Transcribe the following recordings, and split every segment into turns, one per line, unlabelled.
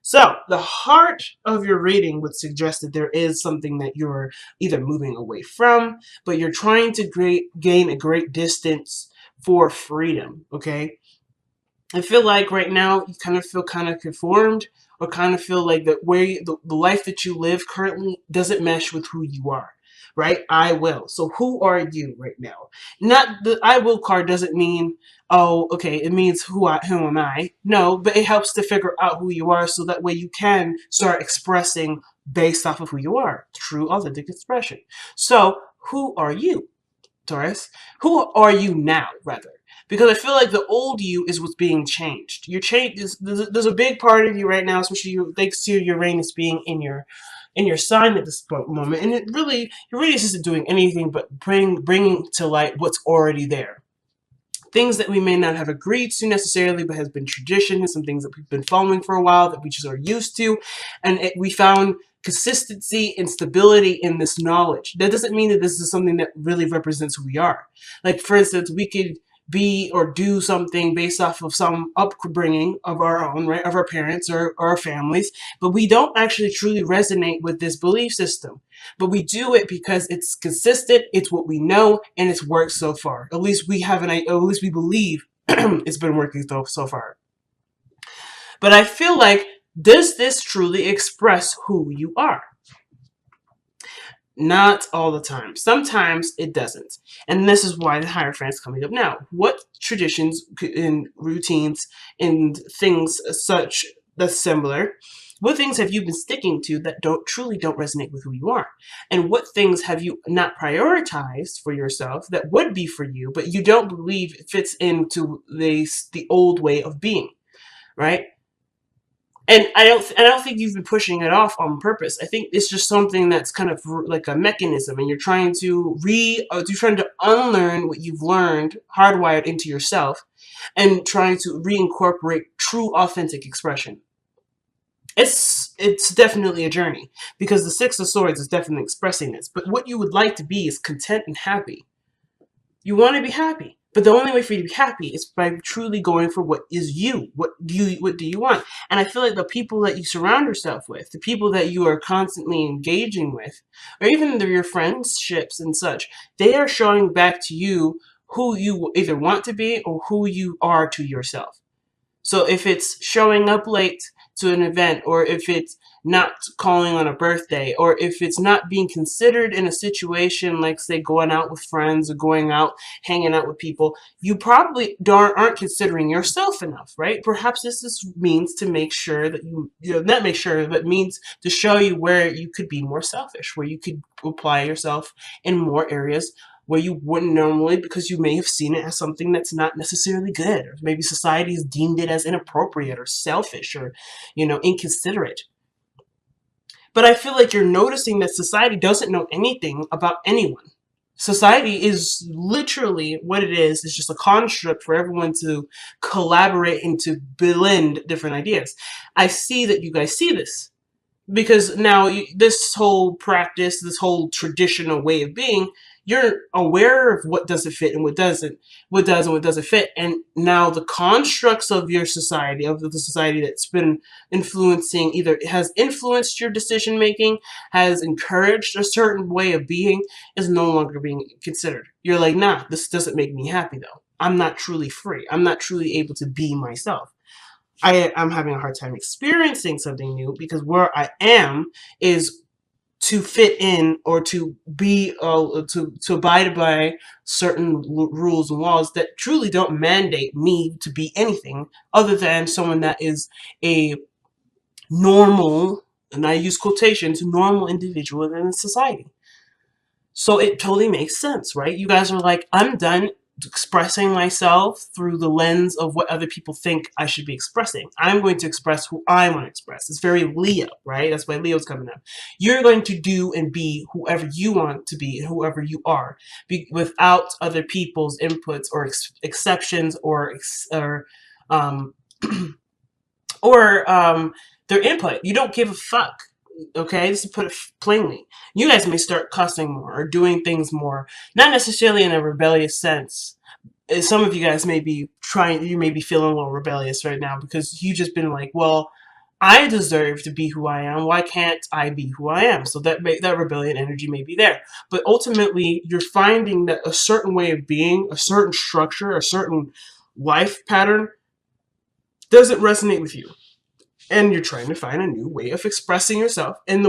So, the heart of your reading would suggest that there is something that you're either moving away from, but you're trying to gain a great distance for freedom, okay? I feel like right now you kind of feel kind of conformed, or kind of feel like that where the life that you live currently doesn't mesh with who you are, right? I will. So who are you right now? Not the I will card doesn't mean, oh, okay, it means who am I? No, but it helps to figure out who you are so that way you can start expressing based off of who you are. True authentic expression. So who are you? Taurus, who are you now, rather? Because I feel like the old you is what's being changed. You're changed. There's a big part of you right now, especially thanks to Uranus being in your sign at this moment, and it really Uranus isn't doing anything but bringing to light what's already there. Things that we may not have agreed to necessarily, but has been tradition, and some things that we've been following for a while that we just are used to, and we found consistency and stability in this knowledge. That doesn't mean that this is something that really represents who we are. Like, for instance, we could be or do something based off of some upbringing of our own, right, of our parents or our families, but we don't actually truly resonate with this belief system. But we do it because it's consistent, it's what we know, and it's worked so far. At least we have at least we believe it's been working so far. But I feel like, does this truly express who you are? Not all the time. Sometimes it doesn't. And this is why the Hierophant is coming up now. What traditions and routines and things such that's similar, what things have you been sticking to that truly don't resonate with who you are? And what things have you not prioritized for yourself that would be for you, but you don't believe it fits into the old way of being, right? And I don't think you've been pushing it off on purpose. I think it's just something that's kind of like a mechanism, and you're trying to you're trying to unlearn what you've learned, hardwired into yourself, and trying to reincorporate true, authentic expression. It's definitely a journey, because the Six of Swords is definitely expressing this. But what you would like to be is content and happy. You want to be happy. But the only way for you to be happy is by truly going for what is you. What do you want? And I feel like the people that you surround yourself with, the people that you are constantly engaging with, or even your friendships and such, they are showing back to you who you either want to be or who you are to yourself. So if it's showing up late to an event, or if it's not calling on a birthday, or if it's not being considered in a situation like, say, going out with friends or going out, hanging out with people, you probably aren't considering yourself enough, right? Perhaps this is means to make sure that not make sure, but means to show you where you could be more selfish, where you could apply yourself in more areas where you wouldn't normally, because you may have seen it as something that's not necessarily good, or maybe society has deemed it as inappropriate or selfish or, inconsiderate. But I feel like you're noticing that society doesn't know anything about anyone. Society is literally what it is. It's just a construct for everyone to collaborate and to blend different ideas. I see that you guys see this, because now this whole practice, this whole traditional way of being, you're aware of what doesn't fit and what doesn't, what does and what doesn't fit. And now the constructs of your society, of the society that's been influencing, either has influenced your decision making, has encouraged a certain way of being, is no longer being considered. You're like, nah, this doesn't make me happy though. I'm not truly free. I'm not truly able to be myself. I'm having a hard time experiencing something new, because where I am is to fit in, or to be to abide by certain rules and laws that truly don't mandate me to be anything other than someone that is a normal, and I use quotations, normal individual in society. So it totally makes sense, right? You guys are like, I'm done expressing myself through the lens of what other people think I should be expressing. I'm going to express who I want to express. It's very Leo, right? That's why Leo's coming up. You're going to do and be whoever you want to be and whoever you are, without other people's inputs or exceptions um, or their input. You don't give a fuck. Okay, just to put it plainly, you guys may start cussing more or doing things more, not necessarily in a rebellious sense. Some of you guys may be feeling a little rebellious right now, because you just been like, well, I deserve to be who I am. Why can't I be who I am? So that rebellion energy may be there. But ultimately, you're finding that a certain way of being, a certain structure, a certain life pattern doesn't resonate with you. And you're trying to find a new way of expressing yourself and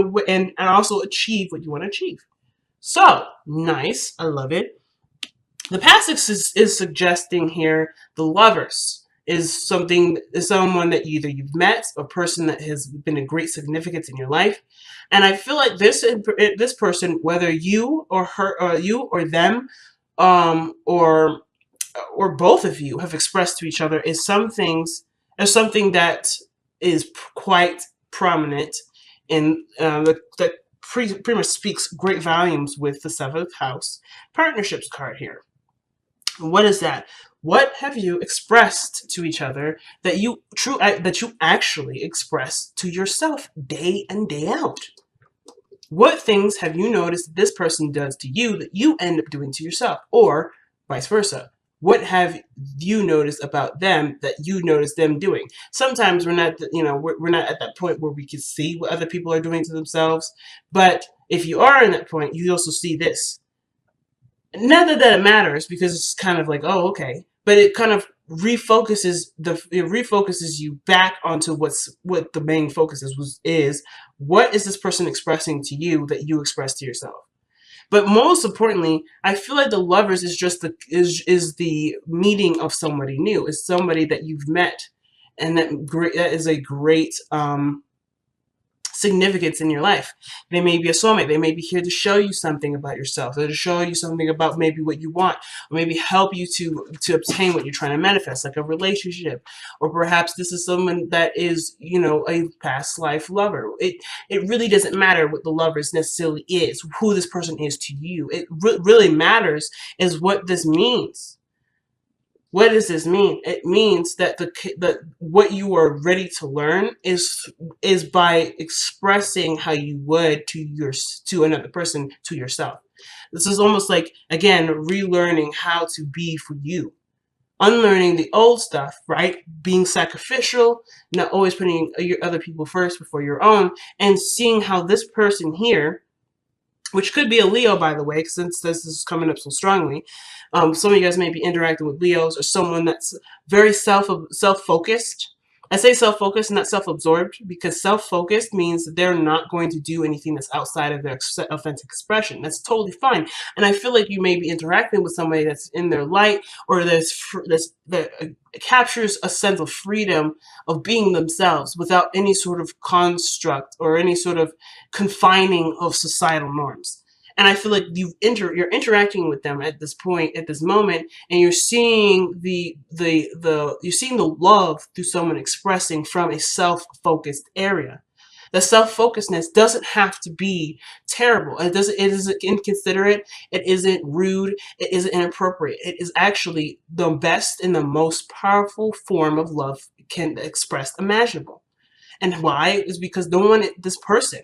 also achieve what you want to achieve. So, nice. I love it. The passage is suggesting here the lovers is someone that either you've met, a person that has been a great significance in your life, and I feel like this person, whether you or her, or you or them, or both of you have expressed to each other is something that is quite prominent in that pretty much speaks great volumes with the seventh house partnerships card here. What is that? What have you expressed to each other that you actually express to yourself day in day out? What things have you noticed this person does to you that you end up doing to yourself, or vice versa? What have you noticed about them that you notice them doing? Sometimes we're not at that point where we can see what other people are doing to themselves, but if you are in that point, you also see this. Not that it matters, because it's kind of like, oh, okay, but it kind of refocuses you back onto what the main focus is what is this person expressing to you that you express to yourself. But most importantly, I feel like the lovers is just the meeting of somebody new. It's somebody that you've met, and that is a great significance in your life. They may be a soulmate. They may be here to show you something about yourself, or to show you something about maybe what you want, or maybe help you to obtain what you're trying to manifest, like a relationship. Or perhaps this is someone that is, a past life lover. It really doesn't matter what the lovers necessarily is, who this person is to you. It really matters is what this means. What does this mean? It means that what you are ready to learn is by expressing how you would to another person, to yourself. This is almost like, again, relearning how to be for you, unlearning the old stuff, right? Being sacrificial, not always putting your other people first before your own, and seeing how this person here, which could be a Leo, by the way, since this is coming up so strongly. Some of you guys may be interacting with Leos, or someone that's very self-focused. I say self-focused, not self-absorbed, because self-focused means that they're not going to do anything that's outside of their authentic expression. That's totally fine. And I feel like you may be interacting with somebody that's in their light, or that captures a sense of freedom of being themselves without any sort of construct or any sort of confining of societal norms. And I feel like you're interacting with them at this point, at this moment, and you're seeing you're seeing the love through someone expressing from a self-focused area. The self-focusedness doesn't have to be terrible. It isn't inconsiderate. It isn't rude. It isn't inappropriate. It is actually the best and the most powerful form of love can express imaginable. And why? Is because this person,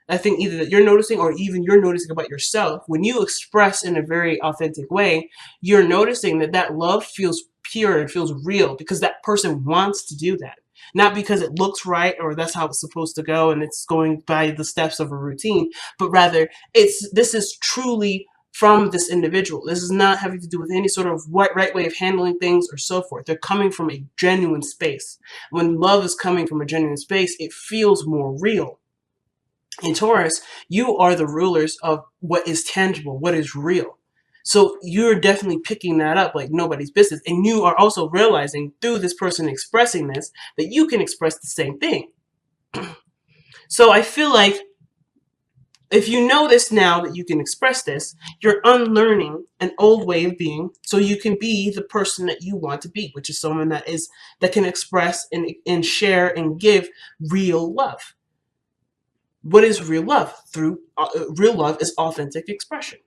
I think either that you're noticing, or even you're noticing about yourself, when you express in a very authentic way, you're noticing that love feels pure and feels real, because that person wants to do that. Not because it looks right, or that's how it's supposed to go and it's going by the steps of a routine, but rather this is truly from this individual. This is not having to do with any sort of right way of handling things or so forth. They're coming from a genuine space. When love is coming from a genuine space, it feels more real. In Taurus, you are the rulers of what is tangible, what is real. So you're definitely picking that up like nobody's business. And you are also realizing through this person expressing this, that you can express the same thing. So I feel like if you know this now, that you can express this, you're unlearning an old way of being, so you can be the person that you want to be, which is someone that can express and share and give real love. What is real love? Real love is authentic expression.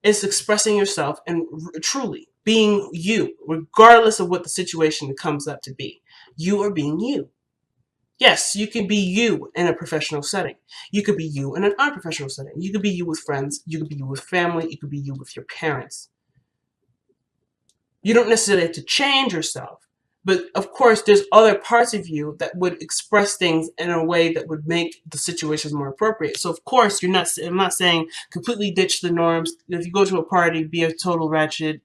It's expressing yourself and truly being you, regardless of what the situation comes up to be. You are being you. Yes, you can be you in a professional setting. You could be you in an unprofessional setting. You could be you with friends. You could be you with family. You could be you with your parents. You don't necessarily have to change yourself, But of course, there's other parts of you that would express things in a way that would make the situations more appropriate. So of course, I'm not saying completely ditch the norms. If you go to a party, be a total wretched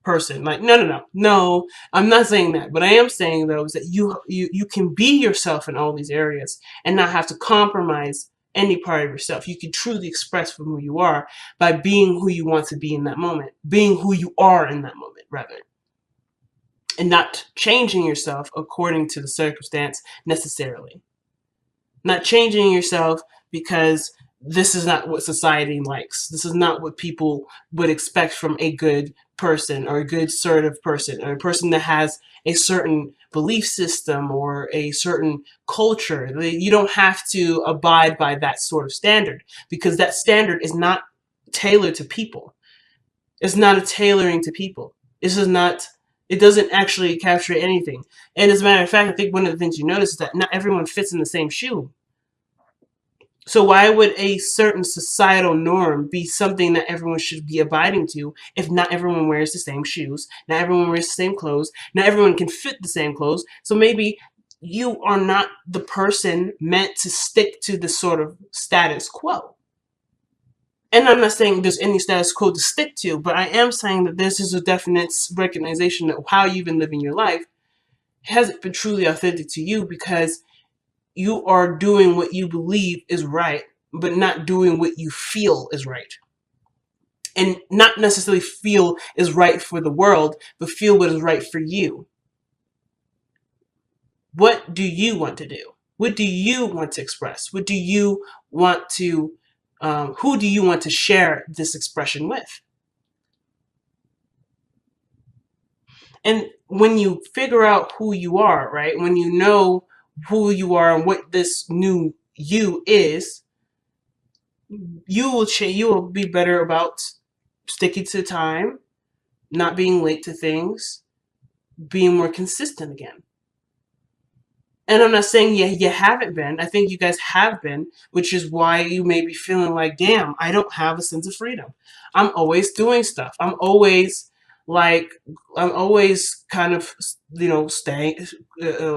person. Like, no, I'm not saying that. But I am saying, though, is that you can be yourself in all these areas and not have to compromise any part of yourself. You can truly express from who you are by being who you want to be in that moment, being who you are in that moment, rather, and not changing yourself according to the circumstance necessarily. Not changing yourself because this is not what society likes. This is not what people would expect from a good person, or a good assertive person, or a person that has a certain belief system or a certain culture. You don't have to abide by that sort of standard, because that standard is not tailored to people. It's not a tailoring to people. This is not, it doesn't actually capture anything. And as a matter of fact, I think one of the things you notice is that not everyone fits in the same shoe. So why would a certain societal norm be something that everyone should be abiding to if not everyone wears the same shoes, not everyone wears the same clothes, not everyone can fit the same clothes? So maybe you are not the person meant to stick to the sort of status quo. And I'm not saying there's any status quo to stick to, but I am saying that this is a definite recognition that how you've been living your life hasn't been truly authentic to you, because you are doing what you believe is right, but not doing what you feel is right. And not necessarily feel is right for the world, but feel what is right for you. What do you want to do? What do you want to express? What do you want to, who do you want to share this expression with? And when you figure out who you are, right? When you know who you are and what this new you is, you will change. You will be better about sticking to time, not being late to things, being more consistent again. And I'm not saying you haven't been. I think you guys have been, which is why you may be feeling like, damn, I don't have a sense of freedom. I'm always doing stuff. Like, I'm always kind of, staying,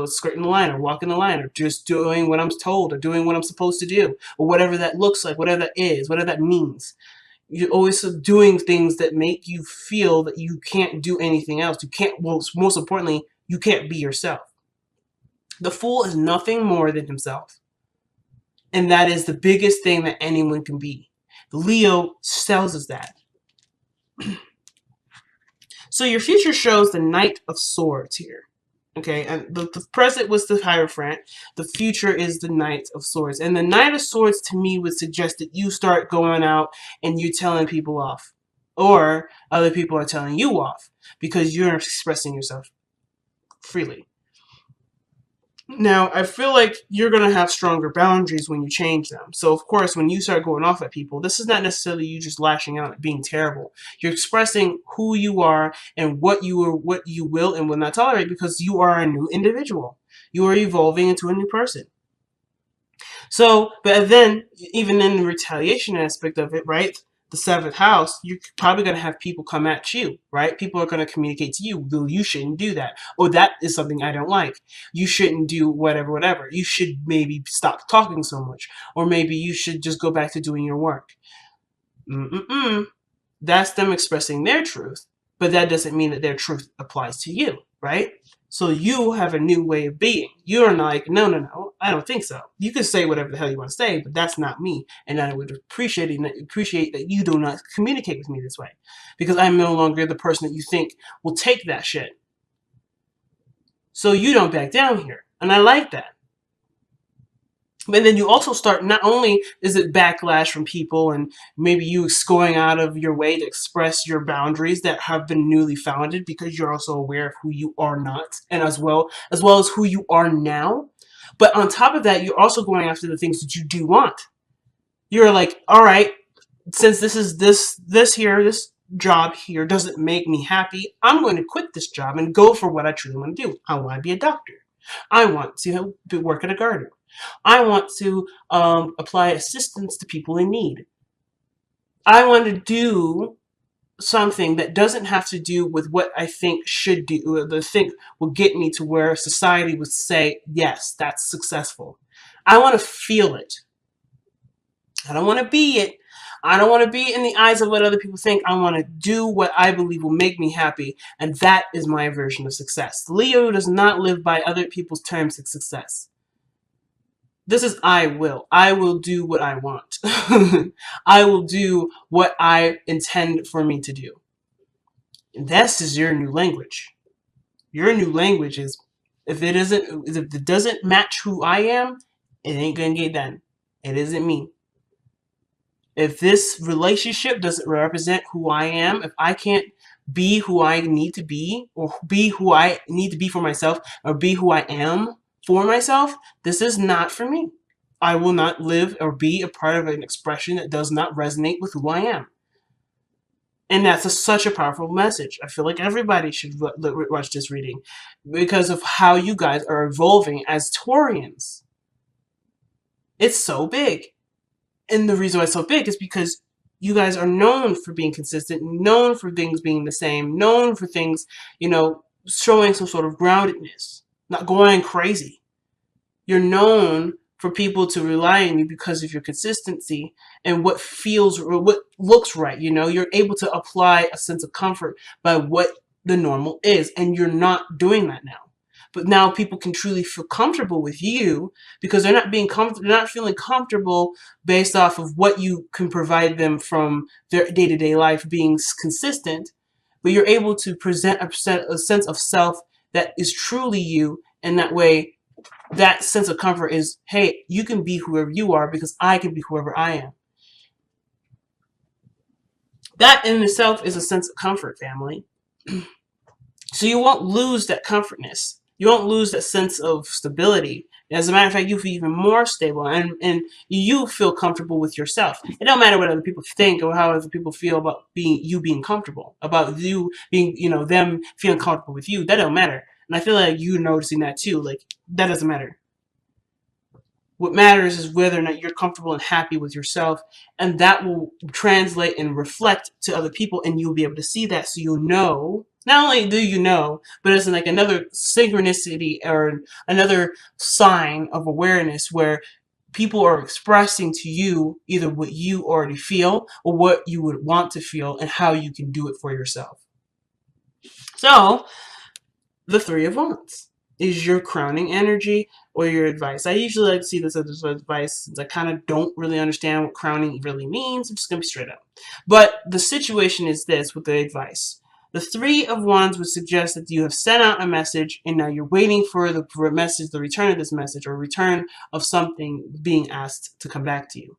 skirting the line or walking the line or just doing what I'm told or doing what I'm supposed to do, or whatever that looks like, whatever that is, whatever that means. You're always doing things that make you feel that you can't do anything else. You can't, well, most importantly, you can't be yourself. The fool is nothing more than himself. And that is the biggest thing that anyone can be. Leo tells us that. So your future shows the Knight of Swords here. Okay, and the present was the Hierophant. The future is the Knight of Swords. And the Knight of Swords to me would suggest that you start going out and you telling people off. Or other people are telling you off because you're expressing yourself freely. Now, I feel like you're going to have stronger boundaries when you change them. So, of course, when you start going off at people, this is not necessarily you just lashing out at being terrible. You're expressing who you are and what you will and will not tolerate, because you are a new individual. You are evolving into a new person. So, but then, even in the retaliation aspect of it, right? The seventh house, you're probably going to have people come at you, right? People are going to communicate to you, well, you shouldn't do that. Oh, that is something I don't like. You shouldn't do whatever. You should maybe stop talking so much. Or maybe you should just go back to doing your work. That's them expressing their truth, but that doesn't mean that their truth applies to you, right? So you have a new way of being. You're like, no, I don't think so. You can say whatever the hell you want to say, but that's not me. And I would appreciate that you do not communicate with me this way, because I'm no longer the person that you think will take that shit. So you don't back down here. And I like that. But then you also start, not only is it backlash from people and maybe you going out of your way to express your boundaries that have been newly founded, because you're also aware of who you are not, and as well as who you are now. But on top of that, you're also going after the things that you do want. You're like, all right, since this job here doesn't make me happy, I'm going to quit this job and go for what I truly want to do. I want to be a doctor. I want to work at a garden. I want to apply assistance to people in need. I want to do something that doesn't have to do with what I think should do, or the think will get me to where society would say, yes, that's successful. I want to feel it. I don't want to be it. I don't want to be in the eyes of what other people think. I want to do what I believe will make me happy. And that is my version of success. Leo does not live by other people's terms of success. This is I will. I will do what I want. I will do what I intend for me to do. And this is your new language. Your new language is, if it doesn't match who I am, it ain't gonna get done. It isn't me. If this relationship doesn't represent who I am, if I can't be who I need to be, or be who I need to be for myself, or be who I am for myself, this is not for me. I will not live or be a part of an expression that does not resonate with who I am. And that's such a powerful message. I feel like everybody should watch this reading because of how you guys are evolving as Taurians. It's so big. And the reason why it's so big is because you guys are known for being consistent, known for things being the same, known for things, showing some sort of groundedness, not going crazy. You're known for people to rely on you because of your consistency and what feels or what looks right. You're able to apply a sense of comfort by what the normal is, and you're not doing that now. But now people can truly feel comfortable with you because they're not feeling comfortable based off of what you can provide them from their day-to-day life being consistent. But you're able to present a sense of self that is truly you, and that way that sense of comfort is, hey, you can be whoever you are because I can be whoever I am. That in itself is a sense of comfort, family. So you won't lose that comfortness. You won't lose that sense of stability. As a matter of fact, you feel even more stable, and you feel comfortable with yourself. It don't matter what other people think or how other people feel about being comfortable, about you being, them feeling comfortable with you. That don't matter. And I feel like you're noticing that too. Like, that doesn't matter. What matters is whether or not you're comfortable and happy with yourself, and that will translate and reflect to other people, and you'll be able to see that, so you'll know. Not only do you know, but it's like another synchronicity or another sign of awareness where people are expressing to you either what you already feel or what you would want to feel and how you can do it for yourself. So, the Three of Wands is your crowning energy or your advice. I usually like to see this as advice since I kind of don't really understand what crowning really means. I'm just going to be straight up. But the situation is this with the advice. The Three of Wands would suggest that you have sent out a message and now you're waiting for the message, the return of this message, or return of something being asked to come back to you.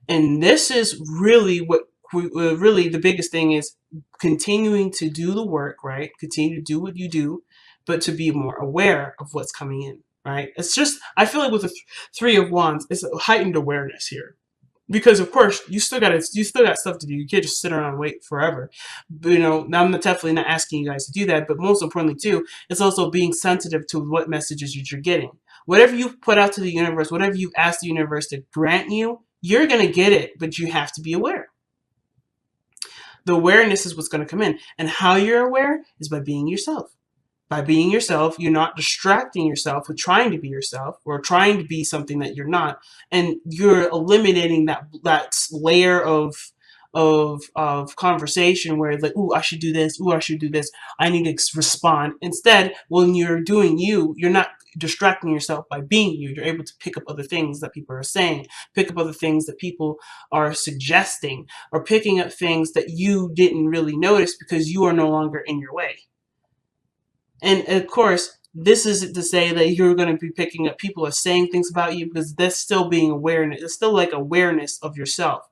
And this is really what really the biggest thing is, continuing to do the work, right? Continue to do what you do, but to be more aware of what's coming in, right? It's just, I feel like with the Three of Wands, it's a heightened awareness here. Because of course you still got stuff to do. You can't just sit around and wait forever. But, I'm definitely not asking you guys to do that. But most importantly too, it's also being sensitive to what messages you're getting. Whatever you put out to the universe, whatever you ask the universe to grant you, you're gonna get it. But you have to be aware. The awareness is what's going to come in, and how you're aware is by being yourself. By being yourself, you're not distracting yourself with trying to be yourself or trying to be something that you're not, and you're eliminating that layer of conversation where it's like, ooh, I should do this, ooh, I should do this, I need to respond. Instead, when you're doing you, you're not distracting yourself by being you. You're able to pick up other things that people are saying, pick up other things that people are suggesting, or picking up things that you didn't really notice because you are no longer in your way. And of course, this isn't to say that you're going to be picking up people are saying things about you, because that's still being awareness. It's still like awareness of yourself.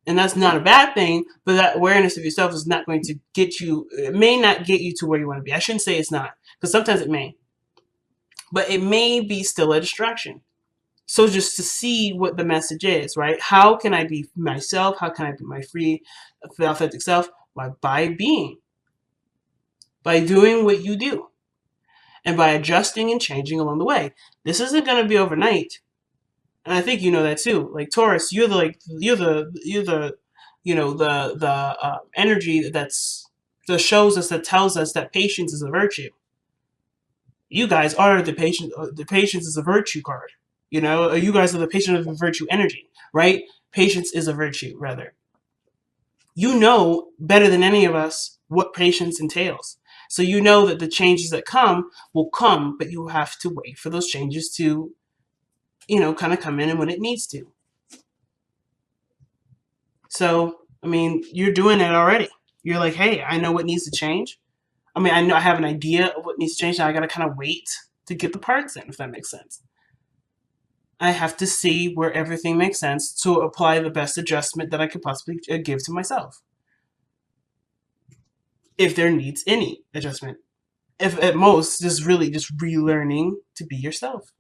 And that's not a bad thing, but that awareness of yourself is not going to get you, it may not get you to where you want to be. I shouldn't say it's not, because sometimes it may. But it may be still a distraction. So just to see what the message is, right? How can I be myself? How can I be my free, authentic self? By being. By doing what you do. And by adjusting and changing along the way. This isn't going to be overnight. And I think you know that too. Like Taurus, you're the the energy that shows us, that tells us that patience is a virtue. You guys are the patient. The patience is a virtue card. You guys are the patient of the virtue energy, right? Patience is a virtue, rather. You know better than any of us what patience entails. So you know that the changes that come will come, but you have to wait for those changes to, kind of come in and when it needs to. So, I mean, you're doing it already. You're like, hey, I know what needs to change. I mean, I know I have an idea of what needs to change. Now I got to kind of wait to get the parts in, if that makes sense. I have to see where everything makes sense to apply the best adjustment that I could possibly give to myself. If there needs any adjustment. If at most, just really just relearning to be yourself.